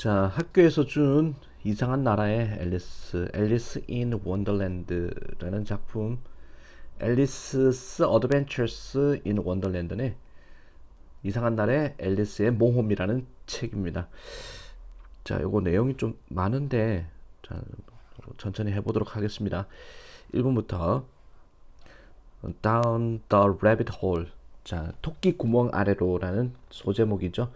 자, 학교에서 준 이상한 나라의 앨리스 인 원더랜드라는 작품, 앨리스's 어드벤처스 인 원더랜드는 이상한 나라의 앨리스의 모험이라는 책입니다. 자, 요거 내용이 좀 많은데, 자, 천천히 해보도록 하겠습니다. 1번부터 Down the Rabbit Hole. 자, 토끼 구멍 아래로라는 소제목이죠.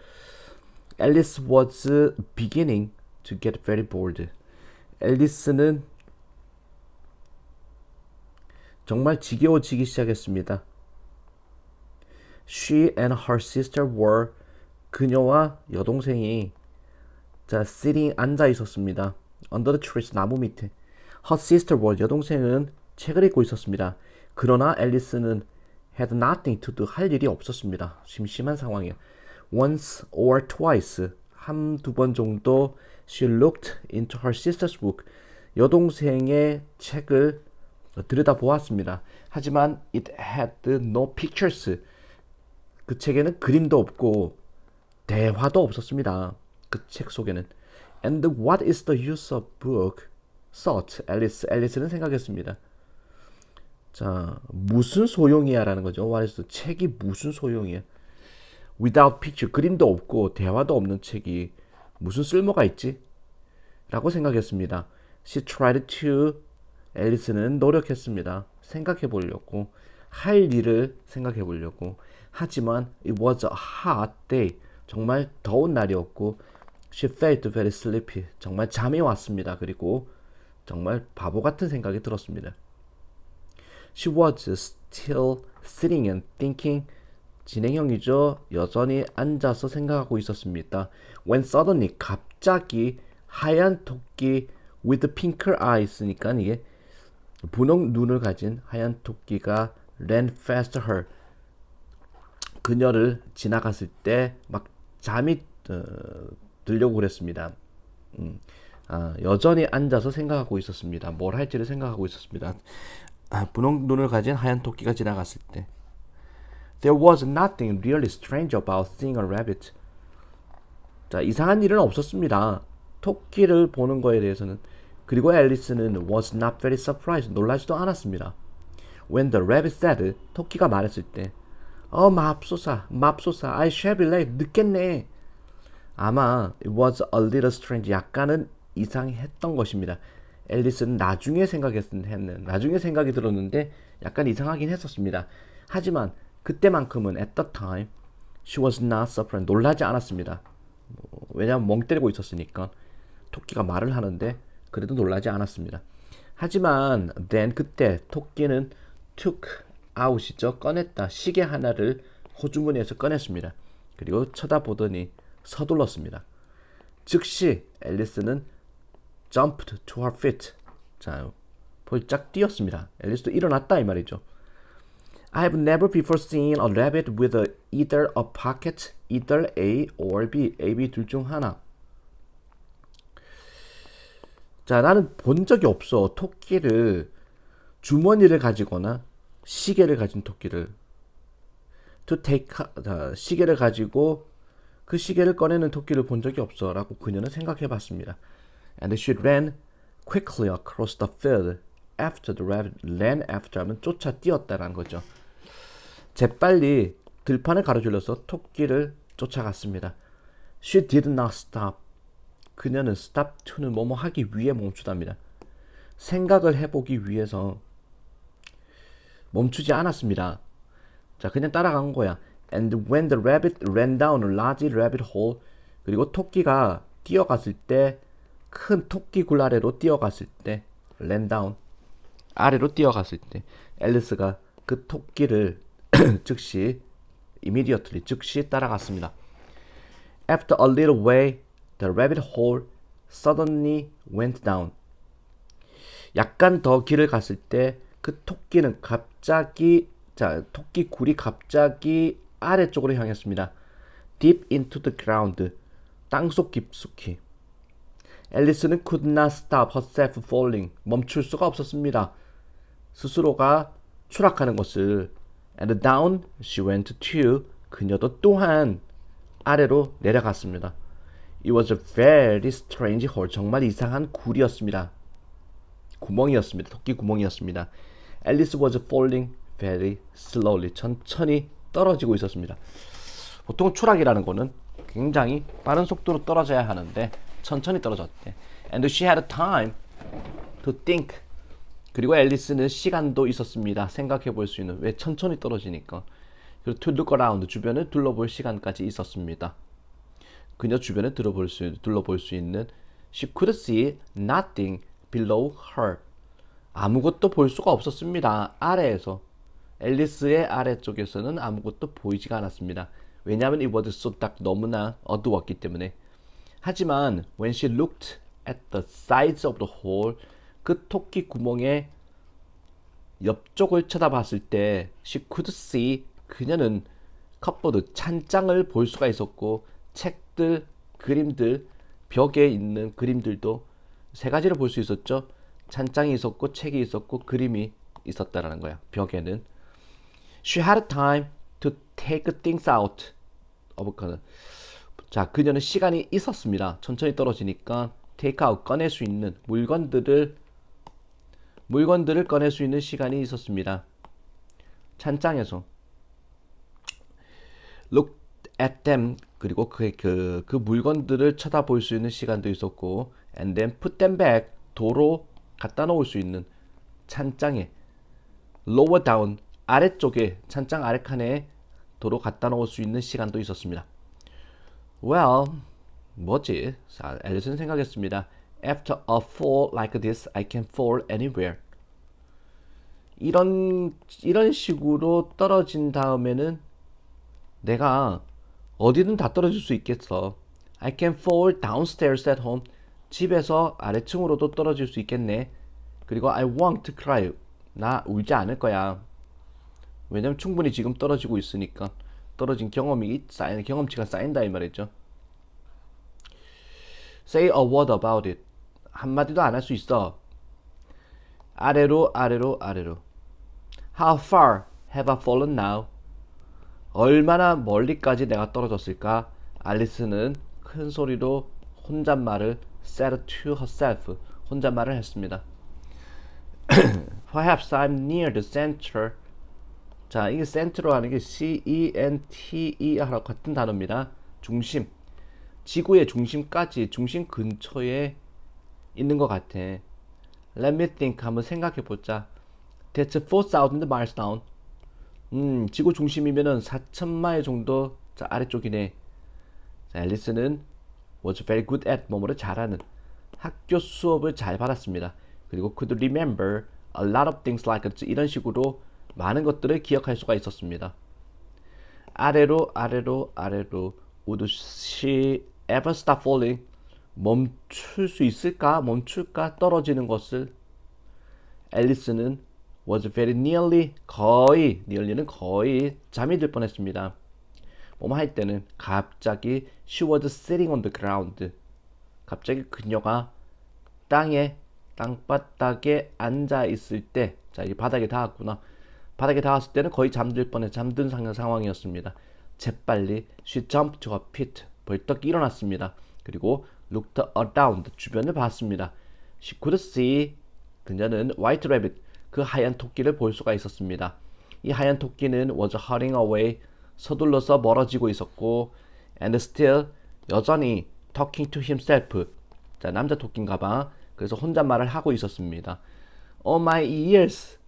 Alice was beginning to get very bored. 앨리스는 정말 지겨워지기 시작했습니다. She and her sister were, 그녀와 여동생이 자, sitting 앉아 있었습니다. Under the trees, 나무 밑에. Her sister was, 여동생은 책을 읽고 있었습니다. 그러나 앨리스는 had nothing to do, 할 일이 없었습니다. 심심한 상황이에요. Once or twice, 한두 번 정도 she looked into her sister's book, 여동생의 책을 들여다보았습니다. 하지만 it had no pictures, 그 책에는 그림도 없고 대화도 없었습니다. 그 책 속에는. And what is the use of book? thought Alice. 앨리스는 생각했습니다. 자, 무슨 소용이야 라는 거죠. What is the, 책이 무슨 소용이야. Without picture, 그림도 없고 대화도 없는 책이 무슨 쓸모가 있지? 라고 생각했습니다. She tried to, 앨리스는 노력했습니다. 생각해 보려고, 할 일을 생각해 보려고. 하지만 it was a hot day, 정말 더운 날이었고 she felt very sleepy, 정말 잠이 왔습니다. 그리고 정말 바보 같은 생각이 들었습니다. She was still sitting and thinking, 진행형이죠. 여전히 앉아서 생각하고 있었습니다. When suddenly, 갑자기 하얀 토끼 with pink eyes니까 이게 분홍 눈을 가진 하얀 토끼가 ran past her, 그녀를 지나갔을 때 막 잠이 들려고 그랬습니다. 여전히 앉아서 생각하고 있었습니다. 뭘 할지를 생각하고 있었습니다. 분홍 눈을 가진 하얀 토끼가 지나갔을 때. There was nothing really strange about seeing a rabbit. 자, 이상한 일은 없었습니다. 토끼를 보는 거에 대해서는. 그리고 앨리스는 was not very surprised, 놀라지도 않았습니다. When the rabbit said, 토끼가 말했을 때, 맙소사, I shall be late, 늦겠네. 아마 it was a little strange, 약간은 이상했던 것입니다. 앨리스는 나중에 생각이 들었는데 약간 이상하긴 했었습니다. 하지만 그때만큼은 at the time she was not surprised, 놀라지 않았습니다. 왜냐하면 멍 때리고 있었으니까. 토끼가 말을 하는데 그래도 놀라지 않았습니다. 하지만 then, 그때 토끼는 took out이죠. 꺼냈다. 시계 하나를 호주머니에서 꺼냈습니다. 그리고 쳐다보더니 서둘렀습니다. 즉시 앨리스는 jumped to her feet. 자, 벌짝 뛰었습니다. 앨리스도 일어났다 이 말이죠. I have never before seen a rabbit with either a pocket, either A or B. A, B 둘 중 하나. 자, 나는 본 적이 없어. 토끼를, 주머니를 가지거나 시계를 가진 토끼를. To take, 시계를 가지고 그 시계를 꺼내는 토끼를 본 적이 없어 라고 그녀는 생각해 봤습니다. And she ran quickly across the field after the rabbit. ran after 하면 쫓아 뛰었다라는 거죠. 재빨리 들판을 가로질러서 토끼를 쫓아갔습니다. She did not stop. 그녀는 stop to는 뭐뭐 하기 위해 멈추답니다. 생각을 해보기 위해서 멈추지 않았습니다. 자, 그냥 따라간 거야. And when the rabbit ran down a large rabbit hole, 그리고 토끼가 뛰어갔을 때, 큰 토끼 굴 아래로 뛰어갔을 때, ran down, 아래로 뛰어갔을 때, 앨리스가 그 토끼를 즉시 immediately, 즉시 따라갔습니다. After a little way, the rabbit hole suddenly went down. 약간 더 길을 갔을 때 그 토끼는 갑자기, 자, 토끼 굴이 갑자기 아래쪽으로 향했습니다. Deep into the ground, 땅속 깊숙이. 앨리스는 could not stop herself falling, 멈출 수가 없었습니다. 스스로가 추락하는 것을. And down she went too, 그녀도 또한 아래로 내려갔습니다. It was a very strange hole. 정말 이상한 굴이었습니다. 구멍이었습니다. 토끼 구멍이었습니다. Alice was falling very slowly. 천천히 떨어지고 있었습니다. 보통 추락이라는 거는 굉장히 빠른 속도로 떨어져야 하는데 천천히 떨어졌대. And she had time to think. 그리고 앨리스는 시간도 있었습니다. 생각해 볼 수 있는. 왜 천천히 떨어지니까. 그리고 to look around. 주변을 둘러볼 시간까지 있었습니다. 그녀 주변을 둘러볼 수 있는 She could see nothing below her. 아무것도 볼 수가 없었습니다. 아래에서. 앨리스의 아래쪽에서는 아무것도 보이지가 않았습니다. 왜냐하면 it was so dark. 너무나 어두웠기 때문에. 하지만 when she looked at the sides of the hole, 그 토끼 구멍의 옆쪽을 쳐다봤을 때 she could see, 그녀는 컵보드, 찬장을 볼 수가 있었고 책들, 그림들, 벽에 있는 그림들도 세 가지를 볼 수 있었죠. 찬장이 있었고 책이 있었고 그림이 있었다라는 거야. 벽에는. She had time to take things out of her. 자, 그녀는 시간이 있었습니다. 천천히 떨어지니까 take out, 꺼낼 수 있는 물건들을 꺼낼 수 있는 시간이 있었습니다. 찬장에서. Look at them. 그리고 그 물건들을 쳐다볼 수 있는 시간도 있었고, and then put them back. 도로 갖다 놓을 수 있는 찬장에. lower down. 아래쪽에, 찬장 아래 칸에 도로 갖다 놓을 수 있는 시간도 있었습니다. Well, 뭐지? 자, 앨리스는 생각했습니다. After a fall like this, I can fall anywhere. 이런 식으로 떨어진 다음에는 내가 어디든 다 떨어질 수 있겠어. I can fall downstairs at home. 집에서 아래층으로도 떨어질 수 있겠네. 그리고 I won't cry. 나 울지 않을 거야. 왜냐면 충분히 지금 떨어지고 있으니까. 떨어진 경험치가 쌓인다 이 말이죠. Say a word about it. 한마디도 안 할 수 있어. 아래로. How far have I fallen now? 얼마나 멀리까지 내가 떨어졌을까? 알리스는 큰 소리로 혼잣말을 said to herself. 혼잣말을 했습니다. Perhaps I'm near the center. 자, 이게 center로 하는 게 C-E-N-T-E-하고 같은 단어입니다. 중심. 지구의 중심까지, 중심 근처에 있는 것 같아. Let me think. 한번 생각해보자. That's 4,000 miles down. 지구 중심이면은 4,000마일 정도 아래쪽이네. 자, 앨리스는 was very good at 뭐뭐를 잘하는, 학교 수업을 잘 받았습니다. 그리고 could remember a lot of things like 이런 식으로 많은 것들을 기억할 수가 있었습니다. 아래로. Would she ever stop falling? 멈출 수 있을까? 멈출까? 떨어지는 것을. 앨리스는 was very nearly, nearly는 거의 잠이 들 뻔했습니다. 뭐뭐 할 때는 갑자기 she was sitting on the ground. 갑자기 그녀가 땅바닥에 앉아 있을 때, 자, 이게 바닥에 닿았구나. 바닥에 닿았을 때는 거의 잠든 상황이었습니다. 재빨리 she jumped to her feet. 벌떡 일어났습니다. 그리고 looked around. 주변을 봤습니다. She could see. 그녀는 white rabbit. 그 하얀 토끼를 볼 수가 있었습니다. 이 하얀 토끼는 was hurrying away. 서둘러서 멀어지고 있었고, and still, 여전히 talking to himself. 자, 남자 토끼인가봐. 그래서 혼잣말을 하고 있었습니다. Oh my ears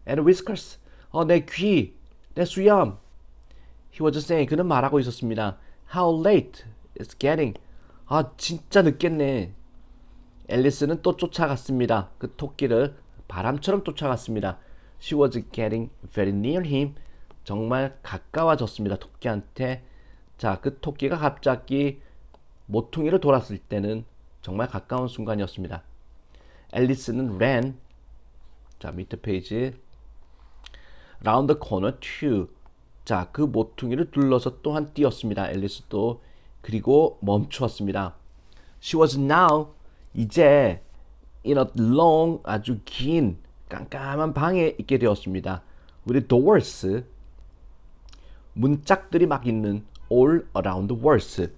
and whiskers. 내 귀, 내 수염. He was saying. 그는 말하고 있었습니다. How late it's getting. 진짜 늦겠네. 앨리스는 또 쫓아갔습니다. 그 토끼를 바람처럼 쫓아갔습니다. She was getting very near him. 정말 가까워졌습니다. 토끼한테. 자, 그 토끼가 갑자기 모퉁이를 돌았을 때는 정말 가까운 순간이었습니다. 앨리스는 ran. 자, 밑에 페이지. round the corner too. 자, 그 모퉁이를 둘러서 또한 뛰었습니다. 앨리스도. 그리고 멈추었습니다. She was now, 이제 in a long, 아주 긴 깜깜한 방에 있게 되었습니다. with doors, 문짝들이 막 있는 all around the walls.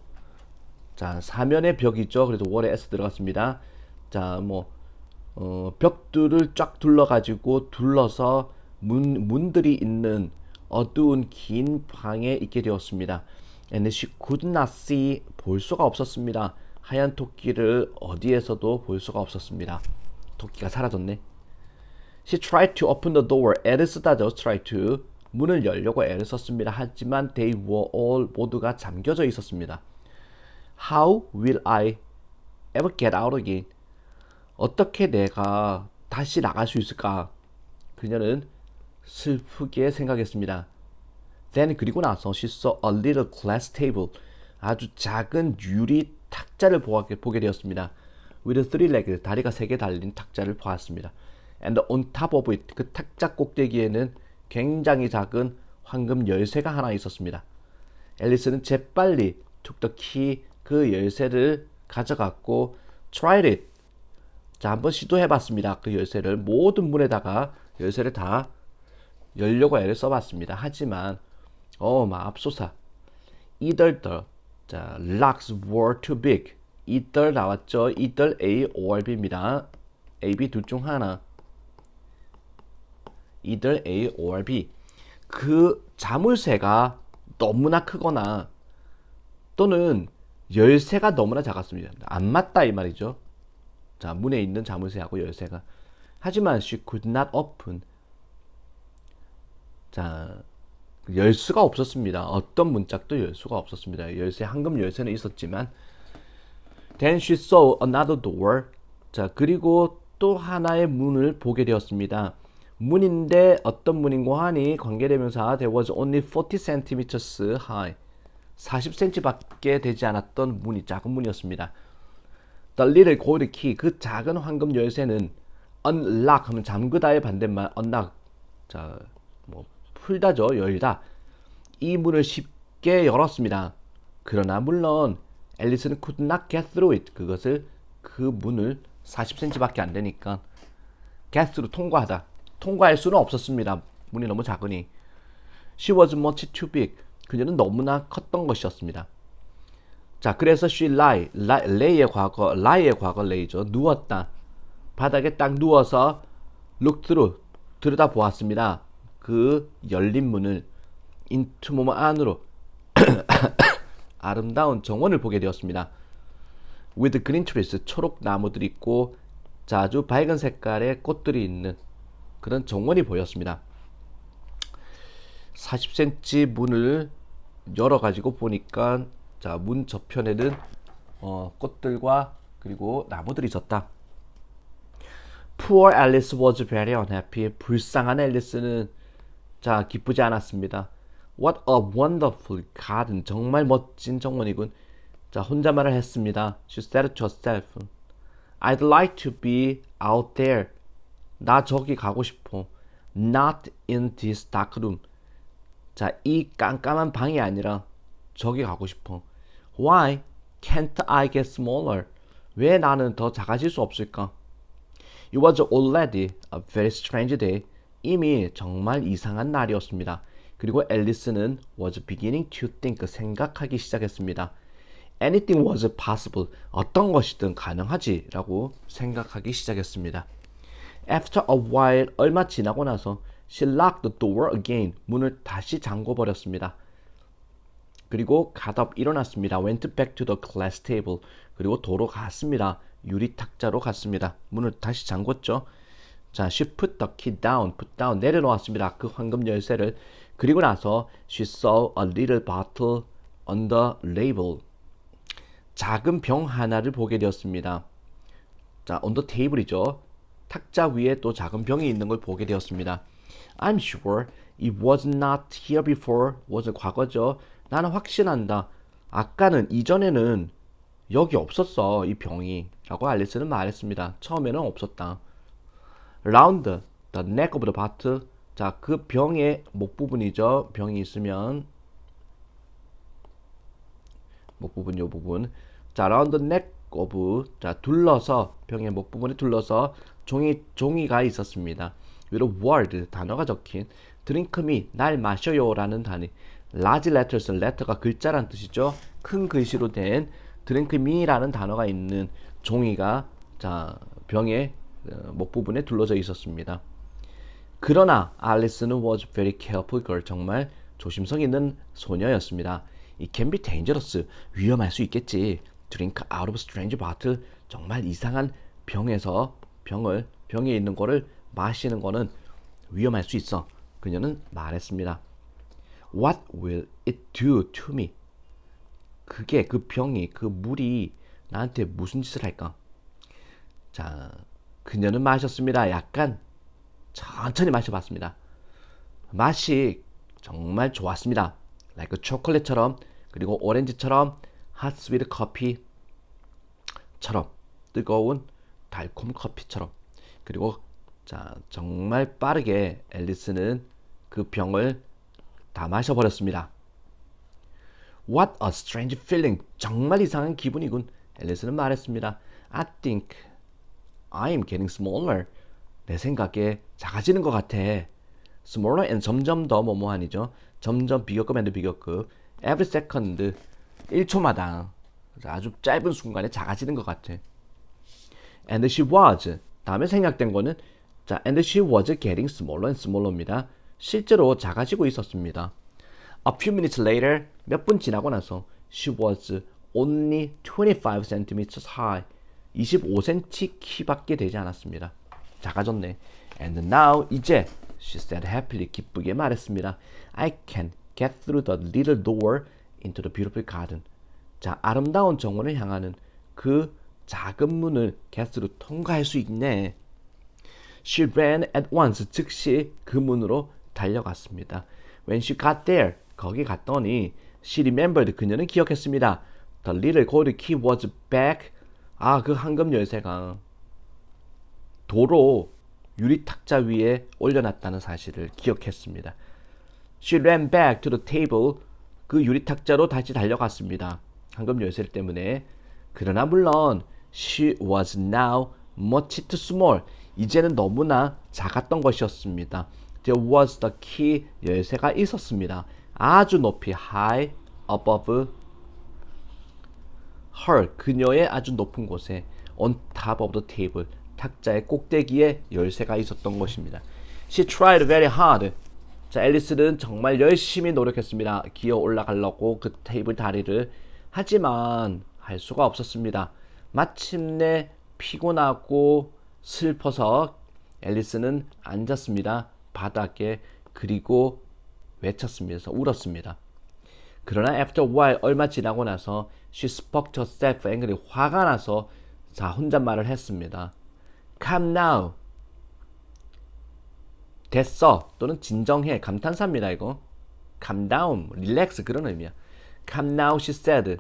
자, 사면의 벽이죠. 그래서 월에 S 들어갔습니다. 자, 벽들을 쫙 둘러가지고 둘러서 문들이 있는 어두운 긴 방에 있게 되었습니다. And she could not see, 볼 수가 없었습니다. 하얀 토끼를 어디에서도 볼 수가 없었습니다. 토끼가 사라졌네. She tried to open the door. 애를 쓰다죠. try to. 문을 열려고 애를 썼습니다. 하지만 they were all, 모두가 잠겨져 있었습니다. How will I ever get out again? 어떻게 내가 다시 나갈 수 있을까? 그녀는 슬프게 생각했습니다. Then 그리고 나서 she saw a little glass table. 아주 작은 유리 탁자를 보게 되었습니다. With three legs, 다리가 3개 달린 탁자를 보았습니다. And on top of it, 그 탁자 꼭대기에는 굉장히 작은 황금 열쇠가 하나 있었습니다. 앨리스는 재빨리 took the key, 그 열쇠를 가져갔고 tried it. 자, 한번 시도해봤습니다. 그 열쇠를 모든 문에다가 열쇠를 다 열려고 애를 써봤습니다. 하지만 맙소사. Either the locks were too big. either 나왔죠. either A or B입니다. A, B 둘 중 하나. either A or B. 그 자물쇠가 너무나 크거나 또는 열쇠가 너무나 작았습니다. 안 맞다 이 말이죠. 자, 문에 있는 자물쇠하고 열쇠가. 하지만 she could not open. 자, 열 수가 없었습니다. 어떤 문짝도 열 수가 없었습니다. 황금 열쇠는 있었지만. Then she saw another door. 자, 그리고 또 하나의 문을 보게 되었습니다. 문인데 어떤 문인고 하니 관계대명사 there was only 40 centimeters high. 40cm밖에 되지 않았던 문이 작은 문이었습니다. The little gold key, 그 작은 황금 열쇠는 unlock 하면 잠그다의 반대말 unlock. 자, 풀다죠. 열다. 이 문을 쉽게 열었습니다. 그러나 물론 앨리스는 could not get through it. 그 문을 40cm밖에 안 되니까 get through, 통과하다. 통과할 수는 없었습니다. 문이 너무 작으니. She was much too big. 그녀는 너무나 컸던 것이었습니다. 자, 그래서 she lay의 과거, lay죠. 누웠다. 바닥에 딱 누워서 look through, 들여다보았습니다. 그 열린 문을 into 몸 안으로 아름다운 정원을 보게 되었습니다. with green trees, 초록 나무들이 있고 아주 밝은 색깔의 꽃들이 있는 그런 정원이 보였습니다. 40cm 문을 열어가지고 보니까 자, 문 저편에는 꽃들과 그리고 나무들이 있었다. Poor Alice was very unhappy. 불쌍한 앨리스는 자, 기쁘지 않았습니다. What a wonderful garden. 정말 멋진 정원이군. 자, 혼자말을 했습니다. She said to herself. I'd like to be out there. 나 저기 가고 싶어. Not in this dark room. 자, 이 깜깜한 방이 아니라 저기 가고 싶어. Why can't I get smaller? 왜 나는 더 작아질 수 없을까? It was already a very strange day. 이미 정말 이상한 날이었습니다. 그리고 앨리스는 was beginning to think, 생각하기 시작했습니다. Anything was possible. 어떤 것이든 가능하지 라고 생각하기 시작했습니다. After a while, 얼마 지나고 나서 she locked the door again. 문을 다시 잠궈버렸습니다. 그리고 got up, 일어났습니다. Went back to the glass table. 그리고 도로 갔습니다. 유리 탁자로 갔습니다. 문을 다시 잠궜죠. 자, she put the key down, put down, 내려놓았습니다. 그 황금 열쇠를. 그리고 나서 she saw a little bottle on the label. 작은 병 하나를 보게 되었습니다. 자, on the table이죠. 탁자 위에 또 작은 병이 있는 걸 보게 되었습니다. I'm sure it was not here before. was 과거죠. 나는 확신한다. 아까는, 이전에는 여기 없었어, 이 병이. 라고 앨리스는 말했습니다. 처음에는 없었다. Round the neck of the bottle. 자, 그 병의 목 부분이죠. 병이 있으면 목 부분, 요 부분. 자, round the neck of, 자, 둘러서, 병의 목 부분에 둘러서 종이가 있었습니다. 위로 word, 단어가 적힌 drink me, 날 마셔요 라는 단위. large letters, letter가 글자란 뜻이죠. 큰 글씨로 된 drink me라는 단어가 있는 종이가 자 병의 목 부분에 둘러져 있었습니다. 그러나 알리스는 was very careful girl. 정말 조심성 있는 소녀였습니다. It can be dangerous. 위험할 수 있겠지. Drink out of strange bottle. 정말 이상한 병에서 병에 있는 거를 마시는 거는 위험할 수 있어. 그녀는 말했습니다. What will it do to me? 그게 그 병이 그 물이 나한테 무슨 짓을 할까? 자, 그녀는 마셨습니다. 약간 천천히 마셔봤습니다. 맛이 정말 좋았습니다. like 초콜릿처럼 그리고 오렌지처럼 hot sweet 커피처럼 뜨거운 달콤 커피처럼 그리고 자 정말 빠르게 앨리스는 그 병을 다 마셔버렸습니다. What a strange feeling. 정말 이상한 기분이군. 앨리스는 말했습니다. I think I'm getting smaller. 내 생각에 작아지는 것 같아. Smaller and 점점 더 뭐뭐하니죠. 점점 비교급 and 비교급. Every second. 1초마다 아주 짧은 순간에 작아지는 것 같아. And she was. 다음에 생략된 거는 자, and she was getting smaller and smaller입니다. 실제로 작아지고 있었습니다. A few minutes later, 몇 분 지나고 나서 she was only 25 centimeters high. 25cm 키밖에 되지 않았습니다. 작아졌네. And now, 이제 she said happily, 기쁘게 말했습니다. I can get through the little door into the beautiful garden. 자, 아름다운 정원을 향하는 그 작은 문을 get으로 통과할 수 있네. She ran at once. 즉시 그 문으로 달려갔습니다. When she got there, 거기 갔더니 she remembered. 그녀는 기억했습니다. The little gold key was back. 그 황금 열쇠가 도로 유리 탁자 위에 올려놨다는 사실을 기억했습니다. She ran back to the table. 그 유리 탁자로 다시 달려갔습니다. 황금 열쇠 때문에. 그러나 물론 she was now much too small. 이제는 너무나 작았던 것이었습니다. There was the key. 열쇠가 있었습니다. 아주 높이 high above her. 그녀의 아주 높은 곳에 on top of the table. 탁자의 꼭대기에 열쇠가 있었던 것입니다. She tried very hard. 자, 앨리스는 정말 열심히 노력했습니다. 기어 올라가려고 그 테이블 다리를. 하지만 할 수가 없었습니다. 마침내 피곤하고 슬퍼서 앨리스는 앉았습니다. 바닥에. 그리고 외쳤습니다. 울었습니다. 그러나 after a while, 얼마 지나고 나서 she spoke to herself angrily. 화가 나서 자 혼잣말을 했습니다. Calm now. 됐어. 또는 진정해. 감탄사입니다. 이거. Calm down. relax. 그런 의미야. Calm now, she said.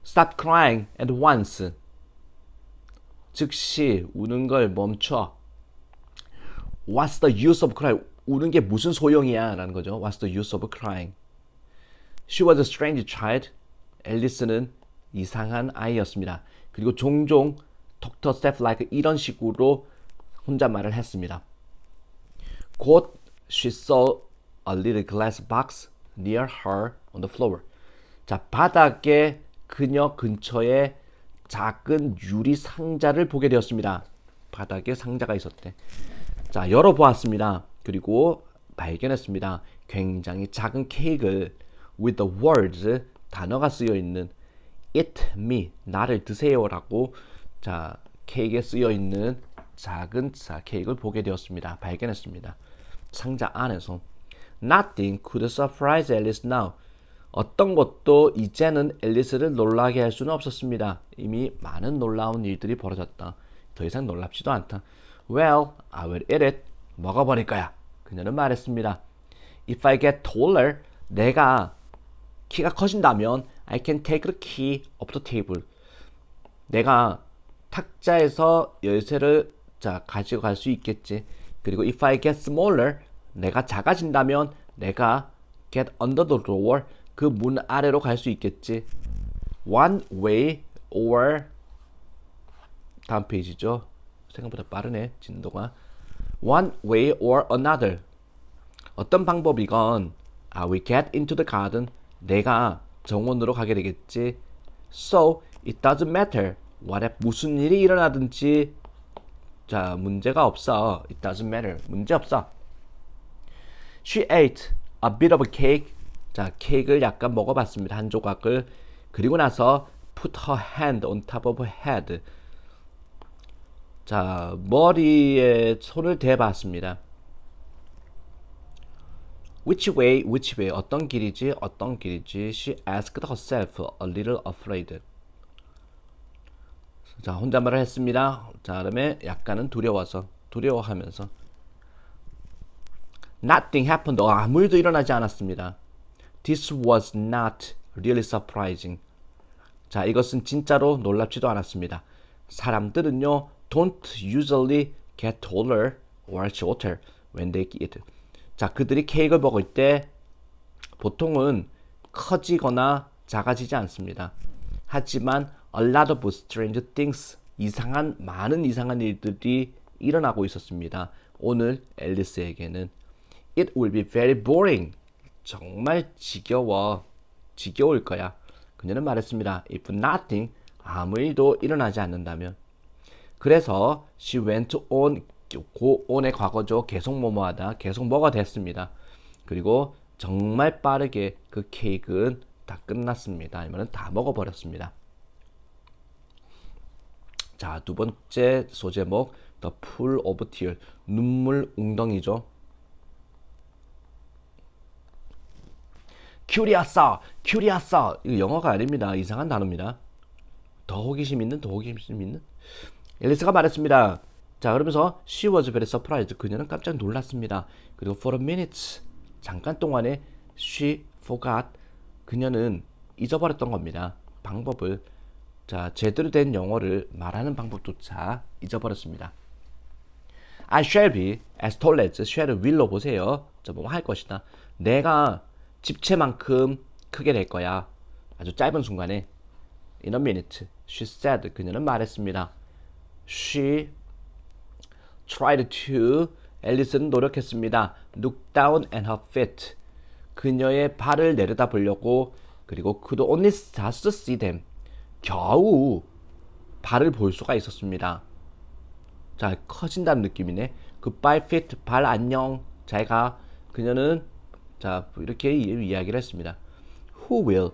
Stop crying at once. 즉시 우는 걸 멈춰. What's the use of crying? 우는 게 무슨 소용이야? 라는 거죠. What's the use of crying? She was a strange child. 앨리스는 이상한 아이였습니다. 그리고 종종 talk to herself like 이런 식으로 혼잣말을 했습니다. 곧 she saw a little glass box near her on the floor. 자, 바닥에 그녀 근처에 작은 유리 상자를 보게 되었습니다. 바닥에 상자가 있었대. 자, 열어보았습니다. 그리고 발견했습니다. 굉장히 작은 케이크를 with the words 단어가 쓰여 있는 eat me 나를 드세요라고 자 케이크에 쓰여 있는 작은 케이크를 보게 되었습니다. 발견했습니다. 상자 안에서 nothing could surprise Alice now. 어떤 것도 이제는 앨리스를 놀라게 할 수는 없었습니다. 이미 많은 놀라운 일들이 벌어졌다. 더 이상 놀랍지도 않다. Well, I will eat it. 먹어버릴 거야. 그녀는 말했습니다. If I get taller, 내가 키가 커진다면 I can take the key off the table. 내가 탁자에서 열쇠를 가지고 갈 수 있겠지. 그리고 if I get smaller, 내가 작아진다면 내가 get under the door, 그 문 아래로 갈 수 있겠지. One way or 다음 페이지죠. 생각보다 빠르네 진도가. One way or another. 어떤 방법이건 I will get into the garden. 내가 정원으로 가게 되겠지. So it doesn't matter 무슨 일이 일어나든지 자 문제가 없어. It doesn't matter. 문제 없어. She ate a bit of cake. 자 케이크를 약간 먹어봤습니다. 한 조각을. 그리고 나서 put her hand on top of her head. 자 머리에 손을 대봤습니다. Which way, 어떤 길이지? She asked herself a little afraid. 자, 혼잣말을 했습니다. 자, 그다음에 약간은 두려워하면서. Nothing happened. 아무 일도 일어나지 않았습니다. This was not really surprising. 자, 이것은 진짜로 놀랍지도 않았습니다. 사람들은요, don't usually get taller or shorter when they eat. 자, 그들이 케이크를 먹을 때 보통은 커지거나 작아지지 않습니다. 하지만 a lot of strange things, 많은 이상한 일들이 일어나고 있었습니다. 오늘 앨리스에게는 It will be very boring. 정말 지겨울 거야. 그녀는 말했습니다. If nothing, 아무 일도 일어나지 않는다면. 그래서 she went on, go on의 과거죠. 계속 뭐뭐하다. 계속 뭐가 됐습니다. 그리고 정말 빠르게 그 케이크는 다 끝났습니다. 아니면 다 먹어버렸습니다. 자, 두 번째 소제목 The Pool of Tears. 눈물 웅덩이죠. 큐리아사. 이거 영어가 아닙니다. 이상한 단어입니다. 더 호기심 있는. 앨리스가 말했습니다. 자, 그러면서 she was very surprised. 그녀는 깜짝 놀랐습니다. 그리고 for a minute, 잠깐 동안에 she forgot. 그녀는 잊어버렸던 겁니다. 방법을. 자, 제대로 된 영어를 말하는 방법조차 잊어버렸습니다. I shall be as tall as shall will로 보세요. 자, 뭐 할 것이다. 내가 집채만큼 크게 될 거야. 아주 짧은 순간에. In a minute, she said. 그녀는 말했습니다. She tried to. 앨리스는 노력했습니다. Look down at her feet. 그녀의 발을 내려다 보려고. 그리고 could only just see them. 겨우 발을 볼 수가 있었습니다. 자, 커진다는 느낌이네. Goodbye feet. 발 안녕. 잘 가. 그녀는 자 이렇게 이야기를 했습니다. Who will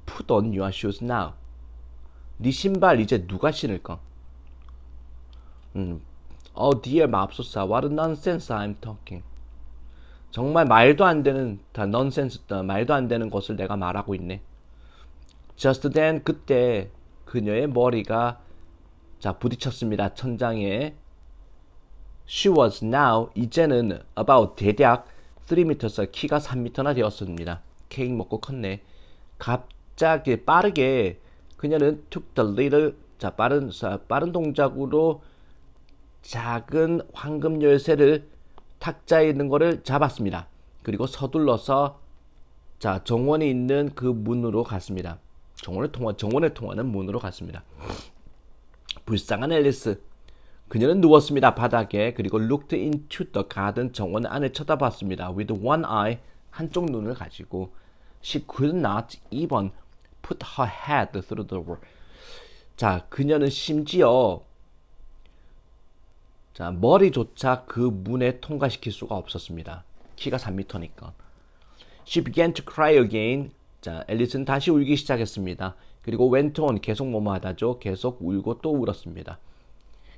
put on your shoes now? 네 신발 이제 누가 신을까? Oh dear, 맙소사. What a nonsense I'm talking. 정말 말도 안 되는 말도 안 되는 것을 내가 말하고 있네. Just then, 그때 그녀의 머리가 자 부딪혔습니다. 천장에. She was now, 이제는 about 대략 3m, 키가 3m나 되었습니다. 케이크 먹고 컸네. 갑자기 빠르게 그녀는 took the little, 자 빠른 동작으로 작은 황금 열쇠를 탁자에 있는 거를 잡았습니다. 그리고 서둘러서 자 정원이 있는 그 문으로 갔습니다. 정원을 통하는 문으로 갔습니다. 불쌍한 앨리스. 그녀는 누웠습니다. 바닥에. 그리고 looked into the garden. 정원 안을 쳐다봤습니다. With one eye. 한쪽 눈을 가지고. She could not even put her head through the wall. 자, 그녀는 심지어 자, 머리조차 그 문에 통과시킬 수가 없었습니다. 키가 3m니까. She began to cry again. 자, 앨리스는 다시 울기 시작했습니다. 그리고 went on. 계속 뭐뭐하다죠. 계속 울고 또 울었습니다.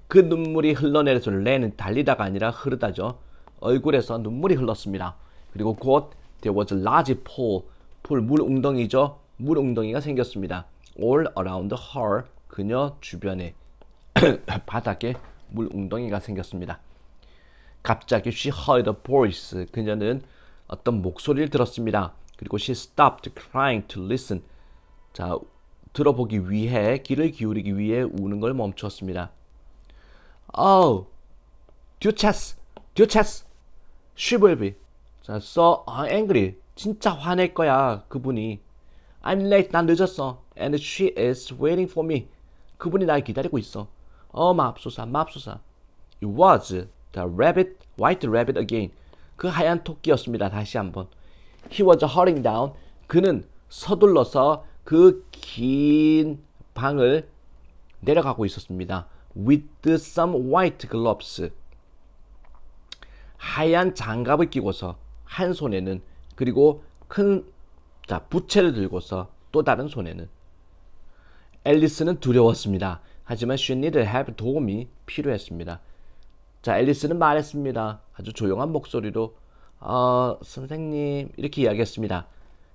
그 눈물이 흘러내려서 렌은 달리다가 아니라 흐르다죠. 얼굴에서 눈물이 흘렀습니다. 그리고 곧 there was a large pool. 물 웅덩이죠. 물 웅덩이가 생겼습니다. all around her. 그녀 주변에 바닥에 물 웅덩이가 생겼습니다. 갑자기 she heard a voice. 그녀는 어떤 목소리를 들었습니다. 그리고 she stopped crying to listen. 자, 들어보기 위해, 귀를 기울이기 위해 우는 걸 멈추었습니다. Oh, Duchess. She will be. 자, so angry. 진짜 화낼 거야, 그분이. I'm late. 난 늦었어. And she is waiting for me. 그분이 날 기다리고 있어. 맙소사. It was the rabbit, white rabbit again. 그 하얀 토끼였습니다. 다시 한번. He was hurrying down. 그는 서둘러서 그 긴 방을 내려가고 있었습니다. With some white gloves. 하얀 장갑을 끼고서 한 손에는 그리고 큰 부채를 들고서 또 다른 손에는 앨리스는 두려웠습니다. 하지만 she needed help 도움이 필요했습니다. 자, 앨리스는 말했습니다. 아주 조용한 목소리로 선생님 이렇게 이야기했습니다.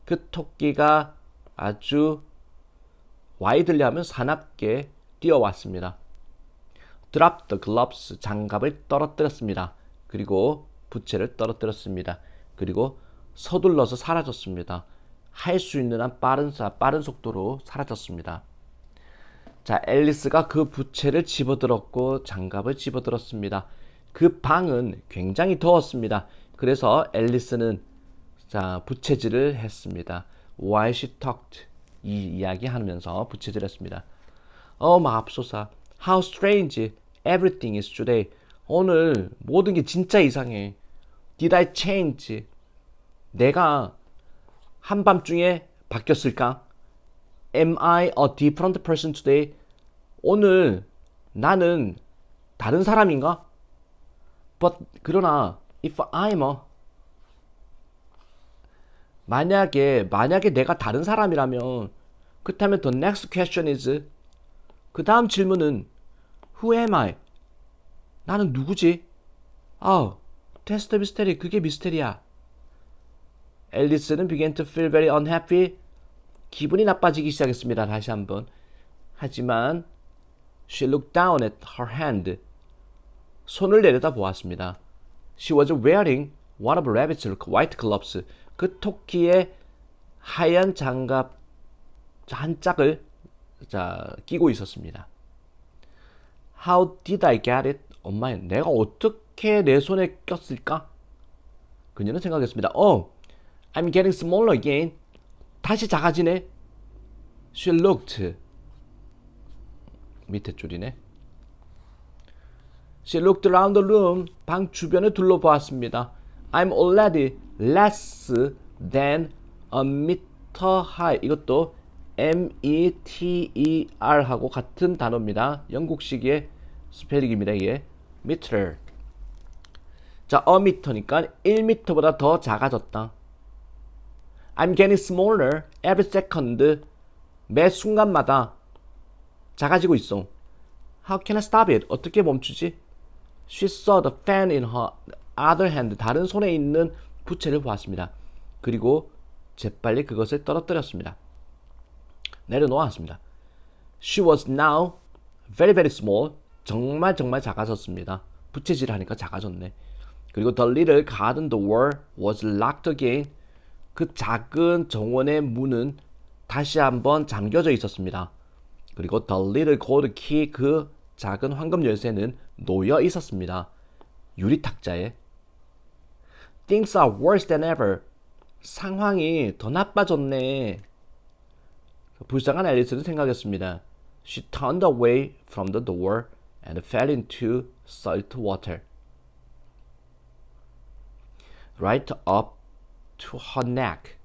그 토끼가 아주 와이들리 하면 사납게 뛰어왔습니다. Drop the gloves 장갑을 떨어뜨렸습니다. 그리고 부채를 떨어뜨렸습니다. 그리고 서둘러서 사라졌습니다. 할 수 있는 한 빠른 속도로 사라졌습니다. 자, 앨리스가 그 부채를 집어들었고 장갑을 집어들었습니다. 그 방은 굉장히 더웠습니다. 그래서 앨리스는 부채질을 했습니다. While she talked 이 이야기 하면서 부채질했습니다. 맙소사. How strange everything is today. 오늘 모든 게 진짜 이상해. Did I change? 내가 한밤중에 바뀌었을까? Am I a different person today? 오늘 나는 다른 사람인가? But 그러나 if I'm a 만약에 내가 다른 사람이라면 그렇다면 the next question is 그 다음 질문은 Who am I? 나는 누구지? 테스트 미스테리 그게 미스테리야. 앨리스는 began to feel very unhappy. 기분이 나빠지기 시작했습니다. 다시 한번. 하지만 she looked down at her hand. 손을 내려다 보았습니다. She was wearing one of rabbit's white gloves. 그 토끼의 하얀 장갑 한 짝을 끼고 있었습니다. How did I get it? 엄마, 내가 어떻게 내 손에 꼈을까? 그녀는 생각했습니다. I'm getting smaller again. 다시 작아지네. She looked. 밑에 줄이네. She looked around the room. 방 주변을 둘러보았습니다. I'm already less than a meter high. 이것도 M-E-T-E-R 하고 같은 단어입니다. 영국식의 스펠링입니다. 이게 meter. 자, a meter니까 1m보다 더 작아졌다. I'm getting smaller every second. 매 순간마다 작아지고 있어. How can I stop it? 어떻게 멈추지? She saw the fan in her other hand. 다른 손에 있는 부채를 보았습니다. 그리고 재빨리 그것을 떨어뜨렸습니다. 내려놓았습니다. She was now very very small. 정말 작아졌습니다. 부채질 하니까 작아졌네. 그리고 the little garden door was locked again. 그 작은 정원의 문은 다시 한번 잠겨져 있었습니다. 그리고 the little gold key 그 작은 황금 열쇠는 놓여 있었습니다. 유리탁자에. Things are worse than ever. 상황이 더 나빠졌네. 불쌍한 앨리스는 생각했습니다. She turned away from the door and fell into salt water. Right up to her neck.